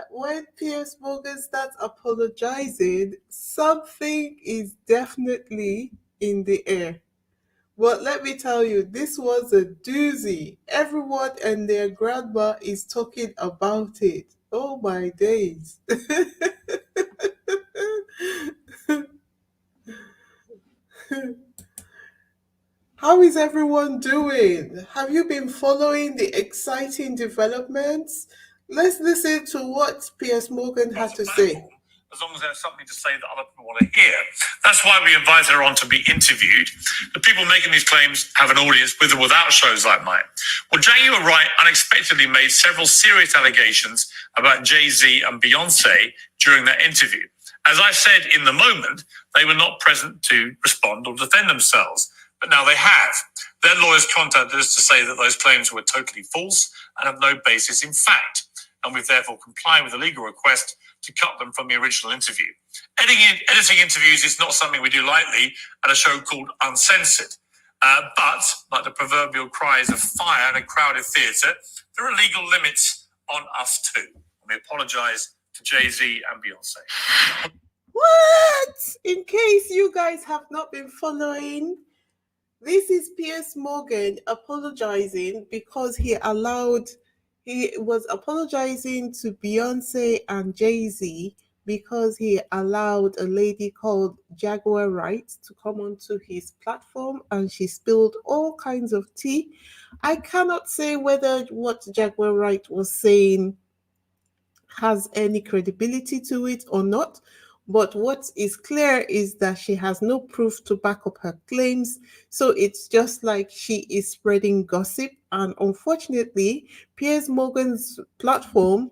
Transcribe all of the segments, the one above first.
when Piers Morgan starts apologizing, something is definitely in the air. But let me tell you, this was a doozy. Everyone and their grandma is talking about it. Oh my days. How is everyone doing? Have you been following the exciting developments? Let's listen to what Piers Morgan had to say. As long as there's something to say that other people want to hear. That's why we invite her on to be interviewed. The people making these claims have an audience with or without shows like mine. Well, Jaguar Wright unexpectedly made several serious allegations about Jay-Z and Beyonce during that interview. As I said in the moment, they were not present to respond or defend themselves. But now they have. Their lawyers contacted us to say that those claims were totally false and have no basis in fact. And we've therefore complied with the legal request to cut them from the original interview. Editing interviews is not something we do lightly at a show called Uncensored. But, like the proverbial cries of fire in a crowded theatre, there are legal limits on us too. And we apologise to Jay-Z and Beyonce. What? In case you guys have not been following, this is Piers Morgan apologizing because he was apologizing to Beyonce and Jay-Z because he allowed a lady called Jaguar Wright to come onto his platform and she spilled all kinds of tea. I cannot say whether what Jaguar Wright was saying has any credibility to it or not. But what is clear is that she has no proof to back up her claims. So it's just like she is spreading gossip. And unfortunately, Piers Morgan's platform,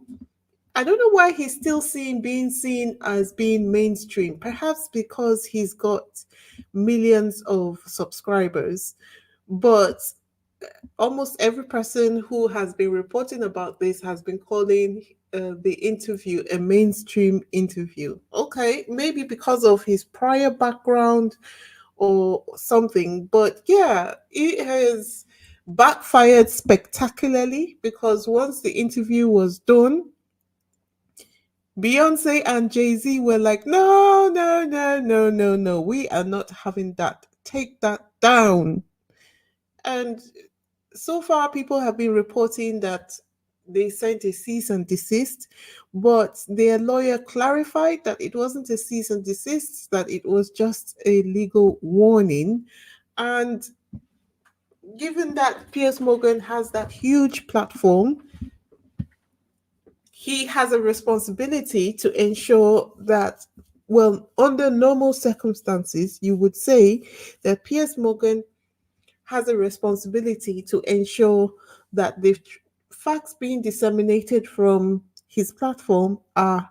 I don't know why he's still being seen as being mainstream. Perhaps because he's got millions of subscribers. But almost every person who has been reporting about this has been calling the interview a mainstream interview. Okay, maybe because of his prior background or something, but yeah, it has backfired spectacularly because once the interview was done, Beyonce and Jay-Z were like, no, no, no, no, no, no, we are not having that. Take that down. And so far, people have been reporting that they sent a cease and desist, but their lawyer clarified that it wasn't a cease and desist, that it was just a legal warning. And given that Piers Morgan has that huge platform, he has a responsibility to ensure that, well, under normal circumstances, you would say that Piers Morgan has a responsibility to ensure that the facts being disseminated from his platform are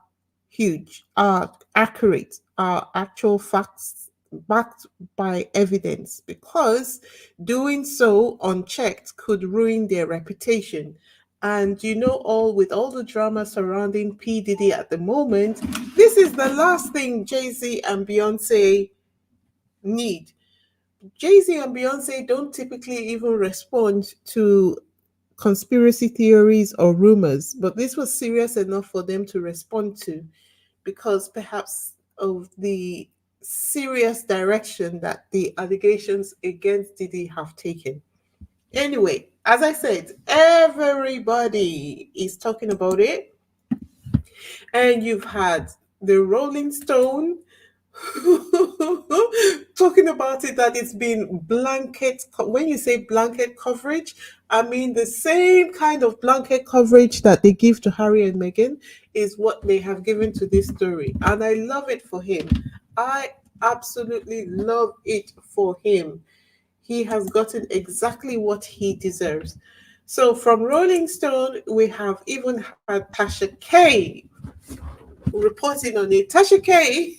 huge, are accurate, are actual facts backed by evidence, because doing so unchecked could ruin their reputation. And with all the drama surrounding P. Diddy at the moment, this is the last thing Jay-Z and Beyonce need. Jay-Z and Beyonce don't typically even respond to conspiracy theories or rumors, but this was serious enough for them to respond to because perhaps of the serious direction that the allegations against Diddy have taken. Anyway, as I said, everybody is talking about it. And you've had the Rolling Stone talking about it, that it's been when you say blanket coverage, I mean the same kind of blanket coverage that they give to Harry and Meghan is what they have given to this story, and I love it for him. I absolutely love it for him. He has gotten exactly what he deserves. So from Rolling Stone, we have even had Tasha K reporting on it. Tasha K,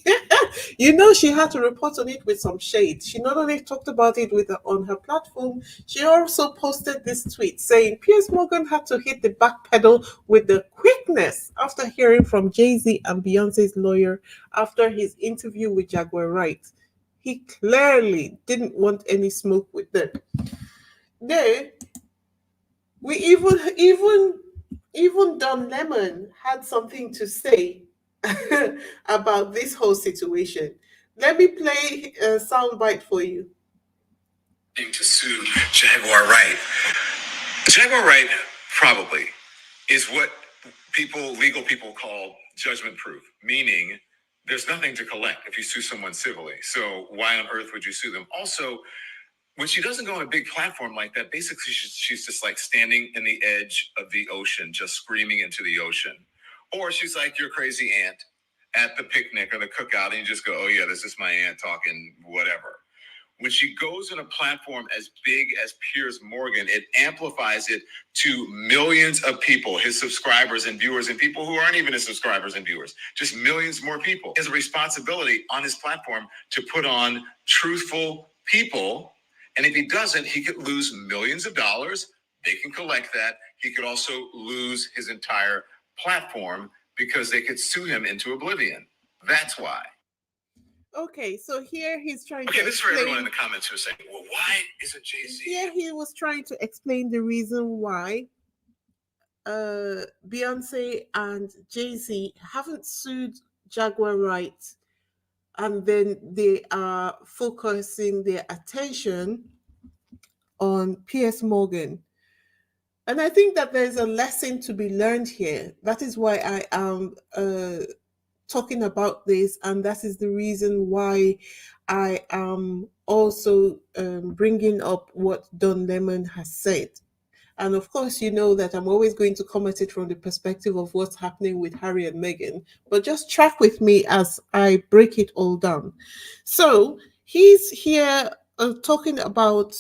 she had to report on it with some shade. She not only talked about it on her platform, she also posted this tweet saying Piers Morgan had to hit the back pedal with the quickness after hearing from Jay-Z and Beyonce's lawyer after his interview with Jaguar Wright. He clearly didn't want any smoke with them. Then we even Even Don Lemon had something to say about this whole situation. Let me play a soundbite for you. To sue Jaguar Wright. Jaguar Wright probably is what legal people call judgment proof, meaning there's nothing to collect if you sue someone civilly. So why on earth would you sue them? Also, when she doesn't go on a big platform like that, basically she's just like standing in the edge of the ocean, just screaming into the ocean. Or she's like your crazy aunt at the picnic or the cookout, and you just go, oh yeah, this is my aunt talking whatever. When she goes on a platform as big as Piers Morgan, it amplifies it to millions of people, his subscribers and viewers, and people who aren't even his subscribers and viewers, just millions more people. He has a responsibility on his platform to put on truthful people. And if he doesn't, he could lose millions of dollars. They can collect that. He could also lose his entire platform because they could sue him into oblivion. That's why. Okay, so here he's trying Okay, to this is for everyone in explain. the comments who are saying, well, why isn't Jay-Z? Here he was trying to explain the reason why Beyonce and Jay Z haven't sued Jaguar Wright, and then they are focusing their attention on Piers Morgan. And I think that there's a lesson to be learned here. That is why I am talking about this, and that is the reason why I am also bringing up what Don Lemon has said. And of course, you know that I'm always going to come at it from the perspective of what's happening with Harry and Meghan. But just track with me as I break it all down. So he's here talking about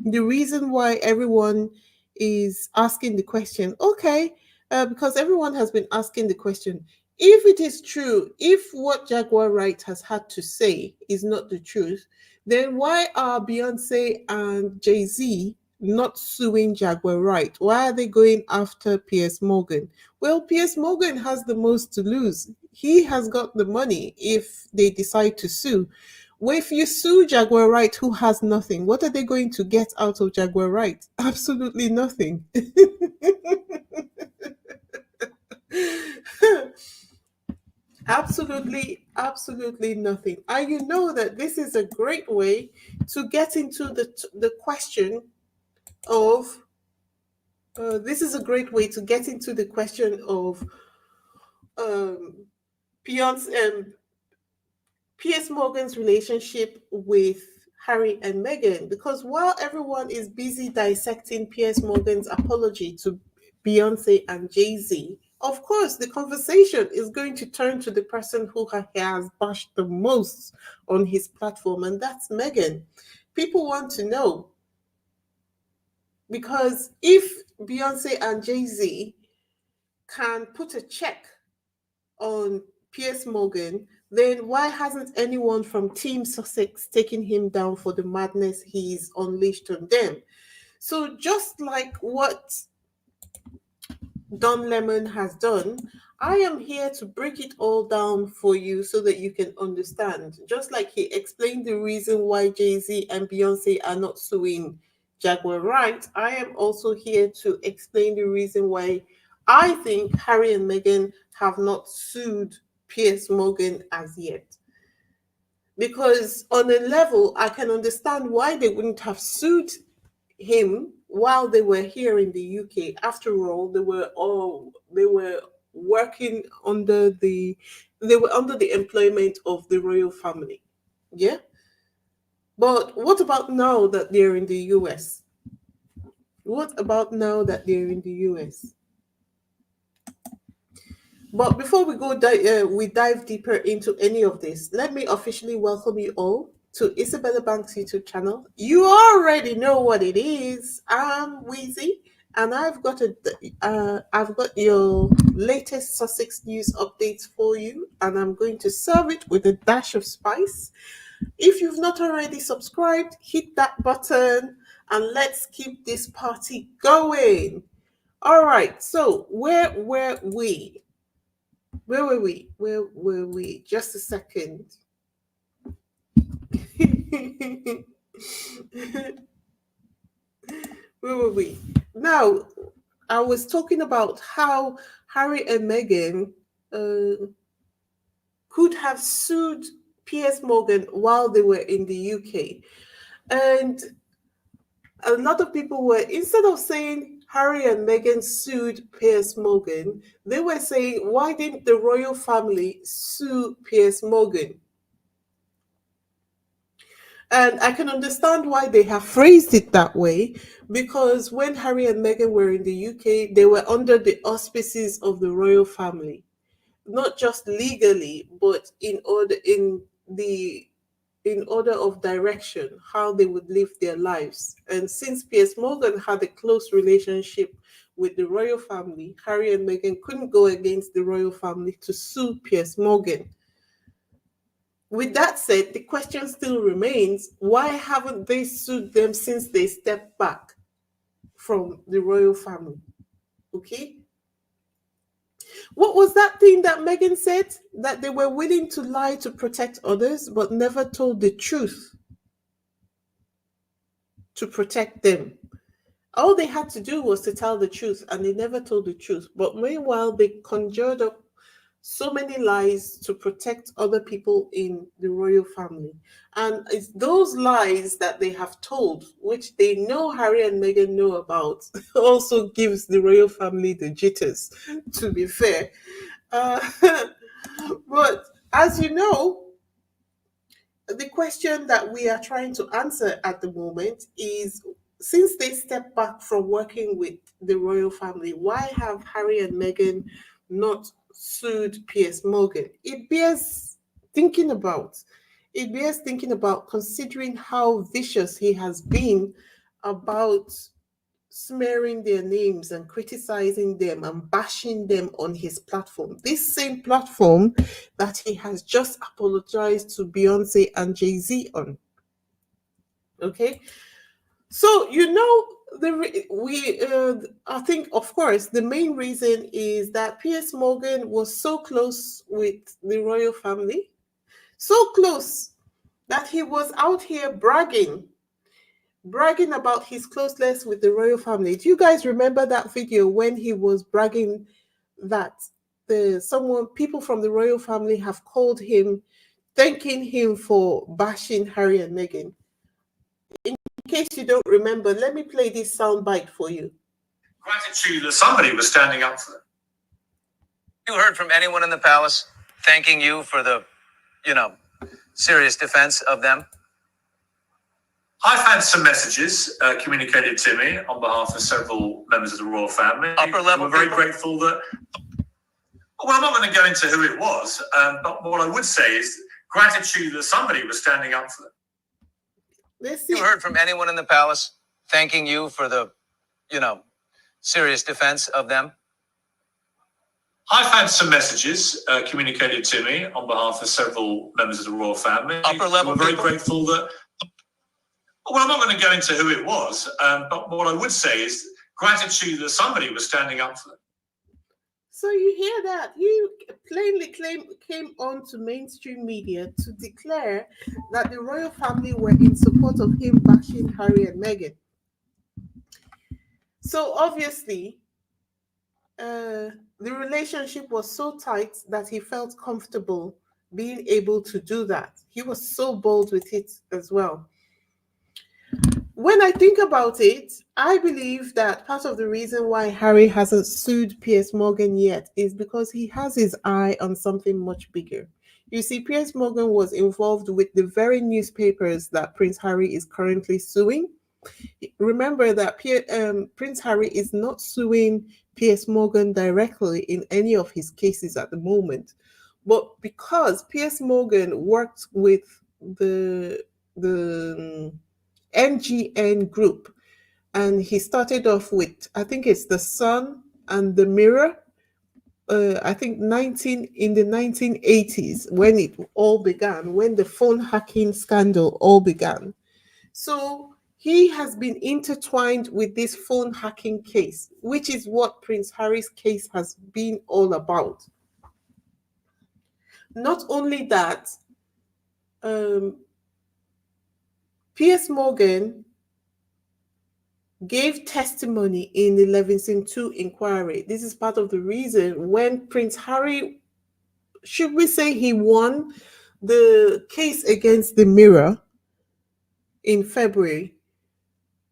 the reason why everyone is asking the question. Okay, because everyone has been asking the question. If it is true, if what Jaguar Wright has had to say is not the truth, then why are Beyonce and Jay-Z not suing Jaguar Wright? Why are they going after Piers Morgan? Well, Piers Morgan has the most to lose. He has got the money if they decide to sue. Well, if you sue Jaguar Wright, who has nothing, what are they going to get out of Jaguar Wright? Absolutely nothing. Absolutely nothing. And you know that this is a great way to get into the question of this is a great way to get into the question of um, Piers Morgan's relationship with Harry and Meghan, because while everyone is busy dissecting Piers Morgan's apology to Beyonce and Jay Z, of course, the conversation is going to turn to the person who has bashed the most on his platform, and that's Meghan. People want to know, because if Beyonce and Jay Z can put a check on Piers Morgan, then why hasn't anyone from Team Sussex taken him down for the madness he's unleashed on them? So, just like what Don Lemon has done, I am here to break it all down for you so that you can understand. Just like he explained the reason why Jay Z and Beyonce are not suing Jaguar Wright, I am also here to explain the reason why I think Harry and Meghan have not sued Piers Morgan as yet. Because on a level, I can understand why they wouldn't have sued him while they were here in the UK. After all, they were working under the employment of the royal family. Yeah. But what about now that they're in the US? What about now that they're in the US? But before we dive deeper into any of this, let me officially welcome you all to Isabella Banks YouTube channel. You already know what it is. I'm Weezy, and I've got your latest Sussex news updates for you, and I'm going to serve it with a dash of spice. If you've not already subscribed, hit that button, and let's keep this party going. All right. So where were we? Where were we? Where were we? Just a second. Where were we? Now, I was talking about how Harry and Meghan uh, could have sued Piers Morgan while they were in the UK. And a lot of people were, instead of saying Harry and Meghan sued Piers Morgan, they were saying, why didn't the royal family sue Piers Morgan? And I can understand why they have phrased it that way, because when Harry and Meghan were in the UK, they were under the auspices of the royal family, not just legally, but the in order of direction, how they would live their lives. And since Piers Morgan had a close relationship with the royal family, Harry and Meghan couldn't go against the royal family to sue Piers Morgan. With that said, the question still remains, why haven't they sued them since they stepped back from the royal family? Okay. What was that thing that Meghan said? That they were willing to lie to protect others, but never told the truth to protect them. All they had to do was to tell the truth, and they never told the truth. But meanwhile, they conjured up so many lies to protect other people in the royal family. And it's those lies that they have told, which they know Harry and Meghan know about, also gives the royal family the jitters, to be fair. Uh, but as you know, the question that we are trying to answer at the moment is, since they stepped back from working with the royal family, why have Harry and Meghan not sued Piers Morgan? It bears thinking about. It bears thinking about, considering how vicious he has been about smearing their names and criticizing them and bashing them on his platform. This same platform that he has just apologized to Beyonce and Jay-Z on. Okay? So, I think, of course, the main reason is that Piers Morgan was so close with the royal family, so close that he was out here bragging about his closeness with the royal family. Do you guys remember that video when he was bragging that people from the royal family have called him, thanking him for bashing Harry and Meghan? In case you don't remember, let me play this soundbite for you. Gratitude that somebody was standing up for them. You heard from anyone in the palace thanking you for the, serious defense of them? I've had some messages communicated to me on behalf of several members of the royal family. Upper level We're very people? grateful that. Well, I'm not going to go into who it was, but what I would say is gratitude that somebody was standing up for them. Let's see. You heard from anyone in the palace thanking you for the, serious defense of them? I've had some messages communicated to me on behalf of several members of the royal family. Upper level We're very people? grateful that. Well, I'm not going to go into who it was, but what I would say is gratitude that somebody was standing up for them. So you hear that? He plainly came on to mainstream media to declare that the royal family were in support of him bashing Harry and Meghan. So obviously, the relationship was so tight that he felt comfortable being able to do that. He was so bold with it as well. When I think about it, I believe that part of the reason why Harry hasn't sued Piers Morgan yet is because he has his eye on something much bigger. You see, Piers Morgan was involved with the very newspapers that Prince Harry is currently suing. Remember that Prince Harry is not suing Piers Morgan directly in any of his cases at the moment. But because Piers Morgan worked with the NGN group, and he started off with, I think it's the Sun and the Mirror. I think 19 in the 1980s when it all began, when the phone hacking scandal all began. So he has been intertwined with this phone hacking case, which is what Prince Harry's case has been all about. Not only that, um, Piers Morgan gave testimony in the Levinson 2 inquiry. This is part of the reason when Prince Harry, should we say he won the case against the Mirror in February,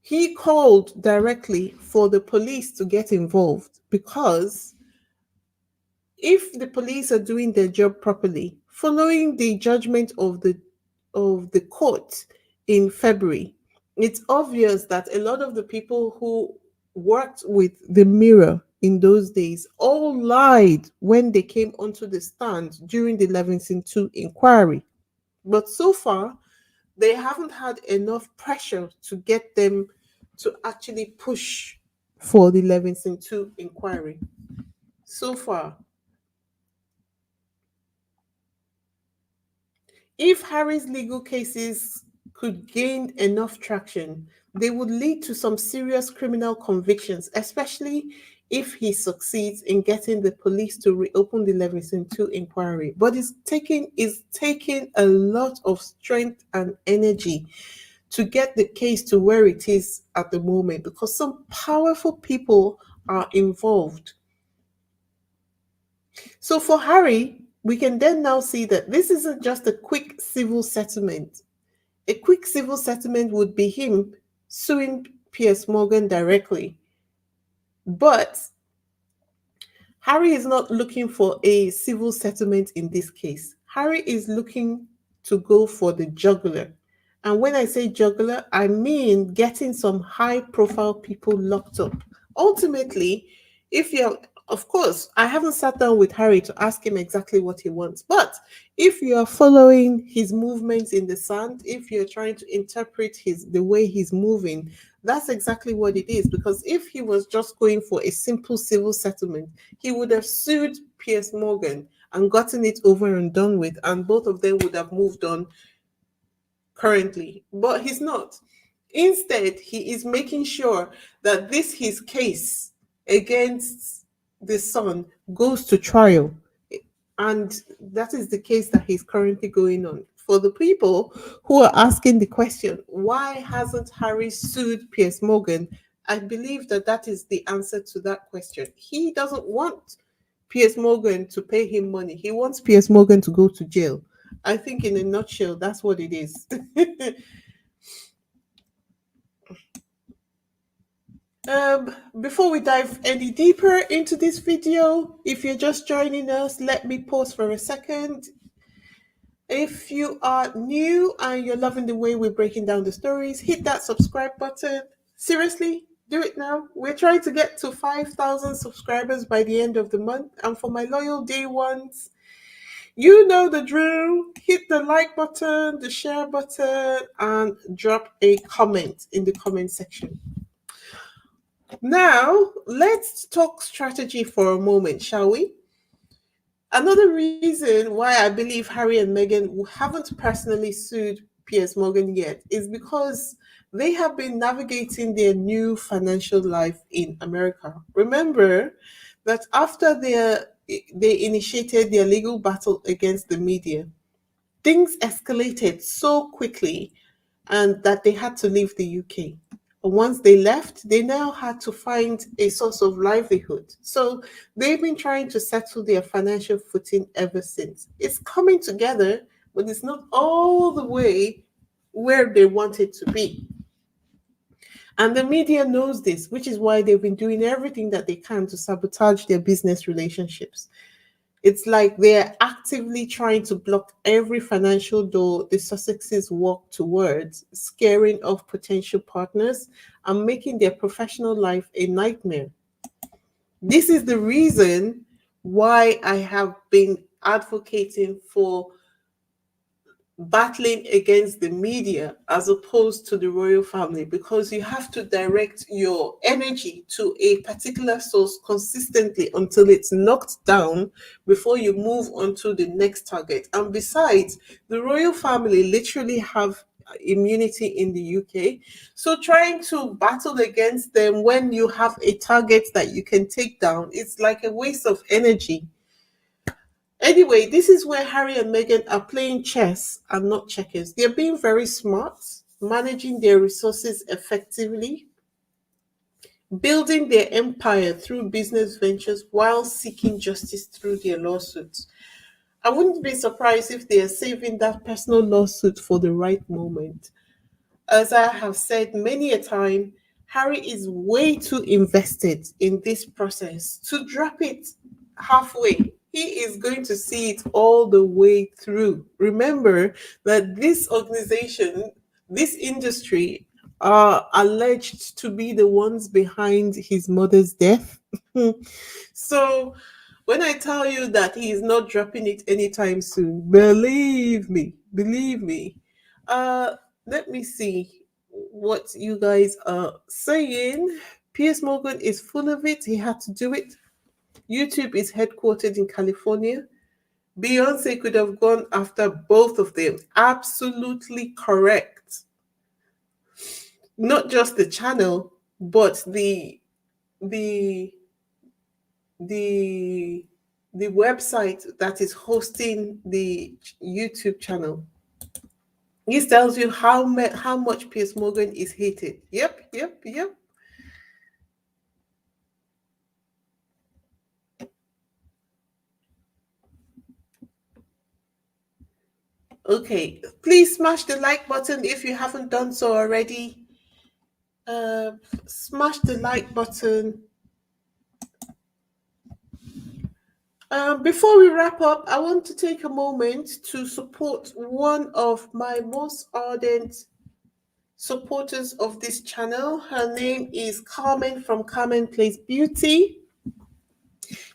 he called directly for the police to get involved because if the police are doing their job properly, following the judgment of the court in February, it's obvious that a lot of the people who worked with the Mirror in those days all lied when they came onto the stand during the Levinson 2 inquiry. But so far, they haven't had enough pressure to get them to actually push for the Levinson 2 inquiry. So far, if Harry's legal cases could gain enough traction, they would lead to some serious criminal convictions, especially if he succeeds in getting the police to reopen the Levinson 2 inquiry. But it's taking a lot of strength and energy to get the case to where it is at the moment because some powerful people are involved. So for Harry, we can then now see that this isn't just a quick civil settlement. A quick civil settlement would be him suing Piers Morgan directly. But Harry is not looking for a civil settlement in this case. Harry is looking to go for the jugular. And when I say jugular, I mean getting some high profile people locked up. Ultimately, if you're, of course, I haven't sat down with Harry to ask him exactly what he wants, but if you are following his movements in the sand, if you're trying to interpret the way he's moving, that's exactly what it is. Because if he was just going for a simple civil settlement, he would have sued Piers Morgan and gotten it over and done with, and both of them would have moved on currently. But he's not. Instead, he is making sure that this his case against the son goes to trial. And that is the case that he's currently going on. For the people who are asking the question, why hasn't Harry sued Piers Morgan? I believe that that is the answer to that question. He doesn't want Piers Morgan to pay him money. He wants Piers Morgan to go to jail. I think, in a nutshell, that's what it is. Before we dive any deeper into this video, if you're just joining us, let me pause for a second. If you are new and you're loving the way we're breaking down the stories, hit that subscribe button. Seriously, do it now. We're trying to get to 5,000 subscribers by the end of the month. And for my loyal day ones, you know the drill. Hit the like button, the share button, and drop a comment in the comment section. Now, let's talk strategy for a moment, shall we? Another reason why I believe Harry and Meghan haven't personally sued Piers Morgan yet is because they have been navigating their new financial life in America. Remember that after they initiated their legal battle against the media, things escalated so quickly and that they had to leave the UK. And once they left, they now had to find a source of livelihood. So they've been trying to settle their financial footing ever since. It's coming together, but it's not all the way where they want it to be. And the media knows this, which is why they've been doing everything that they can to sabotage their business relationships. It's like they're actively trying to block every financial door the Sussexes walk towards, scaring off potential partners and making their professional life a nightmare. This is the reason why I have been advocating for battling against the media as opposed to the royal family, because you have to direct your energy to a particular source consistently until it's knocked down before you move on to the next target. And besides, the royal family literally have immunity in the UK, so trying to battle against them when you have a target that you can take down, it's like a waste of energy. Anyway, this is where Harry and Meghan are playing chess and not checkers. They're being very smart, managing their resources effectively, building their empire through business ventures while seeking justice through their lawsuits. I wouldn't be surprised if they are saving that personal lawsuit for the right moment. As I have said many a time, Harry is way too invested in this process to drop it halfway. He is going to see it all the way through. Remember that this organization, this industry, are alleged to be the ones behind his mother's death. So when I tell you that he is not dropping it anytime soon, believe me, believe me. Uh, Let me see what you guys are saying. Piers Morgan is full of it. He had to do it. YouTube is headquartered in California. Beyonce could have gone after both of them. Absolutely correct. Not just the channel, but the the the website that is hosting the YouTube channel. This tells you how much Piers Morgan is hated. Yep, yep, yep. Okay, please smash the like button if you haven't done so already. Uh, Smash the like button. Before we wrap up, I want to take a moment to support one of my most ardent supporters of this channel. Her name is Carmen from Carmen Plays Beauty.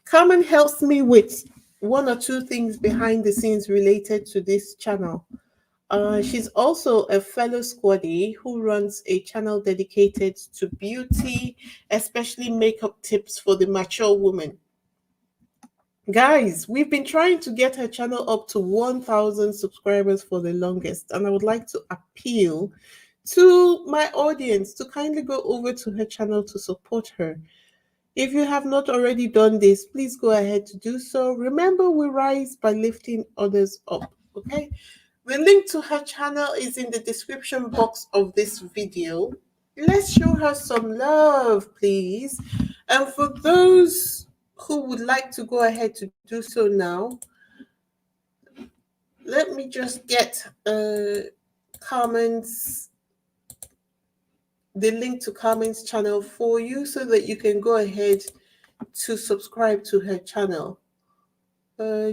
Carmen helps me with one or two things behind the scenes related to this channel. She's also a fellow squaddy who runs a channel dedicated to beauty, especially makeup tips for the mature woman. Guys, we've been trying to get her channel up to 1,000 subscribers for the longest, and I would like to appeal to my audience to kindly go over to her channel to support her. If you have not already done this, please go ahead to do so. Remember, we rise by lifting others up, okay? The link to her channel is in the description box of this video. Let's show her some love, please. And for those who would like to go ahead to do so now, let me just get Carmen's the link to Carmen's channel for you so that you can go ahead to subscribe to her channel.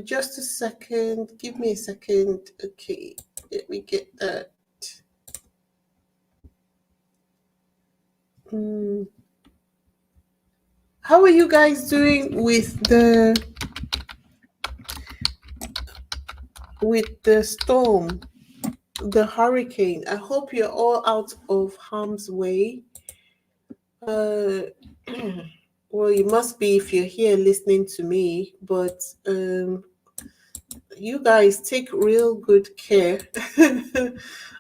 Just a second. Give me a second. Okay, let me get that. How are you guys doing with the storm, the hurricane? I hope you're all out of harm's way. Well, you must be if you're here listening to me, but you guys take real good care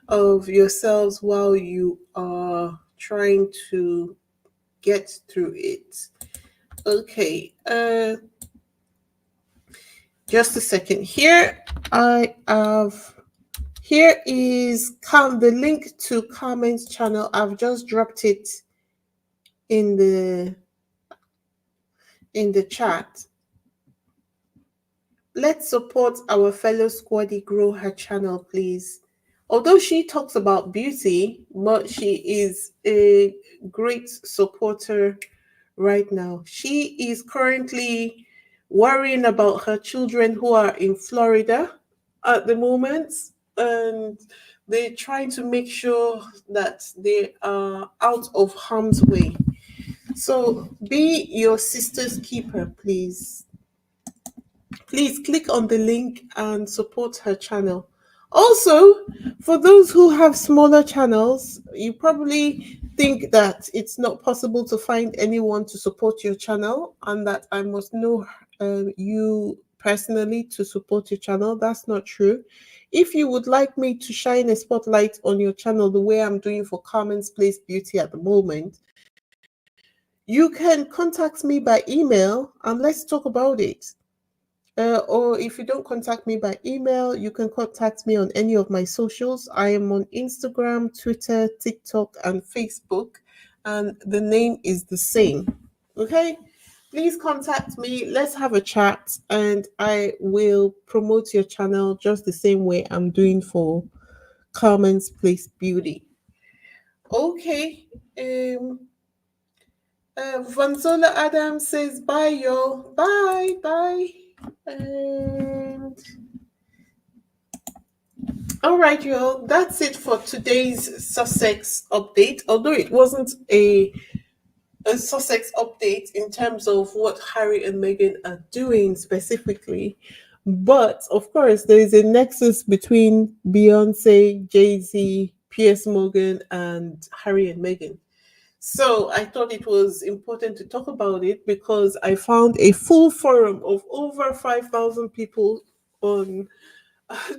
of yourselves while you are trying to get through it. Okay, just a second. Here is the link to Carmen's channel. I've just dropped it in the chat. Let's support our fellow squaddy grow her channel, please. Although she talks about beauty, but she is a great supporter right now. She is currently worrying about her children who are in Florida at the moment, and they're trying to make sure that they are out of harm's way. So be your sister's keeper, please. Please click on the link and support her channel. Also, for those who have smaller channels, you probably think that it's not possible to find anyone to support your channel and that I must know you personally to support your channel. That's not true. If you would like me to shine a spotlight on your channel the way I'm doing for Carmen's Place Beauty at the moment, you can contact me by email and let's talk about it. Or if you don't contact me by email, you can contact me on any of my socials. I am on Instagram, Twitter, TikTok, and Facebook and the name is the same. Okay? Please contact me. Let's have a chat, and I will promote your channel just the same way I'm doing for Carmen's Place Beauty. Okay. Vanzola Adams says bye, yo. Bye, bye. And all right, y'all. That's it for today's Sussex update. Although it wasn't a Sussex update in terms of what Harry and Meghan are doing specifically. But of course, there is a nexus between Beyonce, Jay Z, Piers Morgan, and Harry and Meghan. So I thought it was important to talk about it because I found a full forum of over 5,000 people on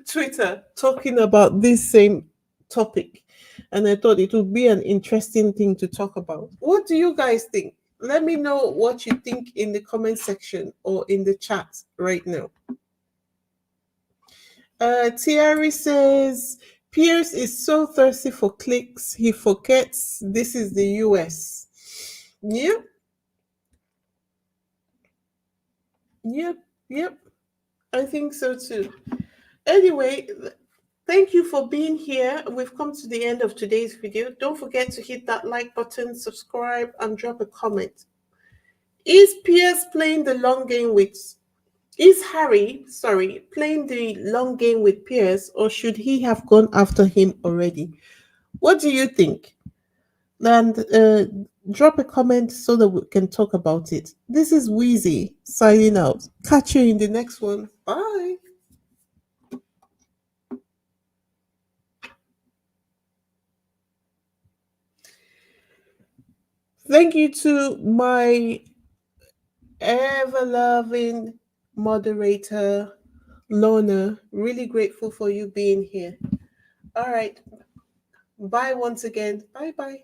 Twitter talking about this same topic. And I thought it would be an interesting thing to talk about. What do you guys think? Let me know what you think in the comment section or in the chat right now. Thierry says, Pierce is so thirsty for clicks, he forgets this is the US. Yep. Yep. Yep. I think so too. Anyway, thank you for being here. We've come to the end of today's video. Don't forget to hit that like button, subscribe, and drop a comment. Is Piers playing the long game with Is Harry, playing the long game with Piers, or should he have gone after him already? What do you think? And drop a comment so that we can talk about it. This is Weezy signing out. Catch you in the next one. Bye. Thank you to my ever loving moderator, Lorna. Really grateful for you being here. All right. Bye once again. Bye bye.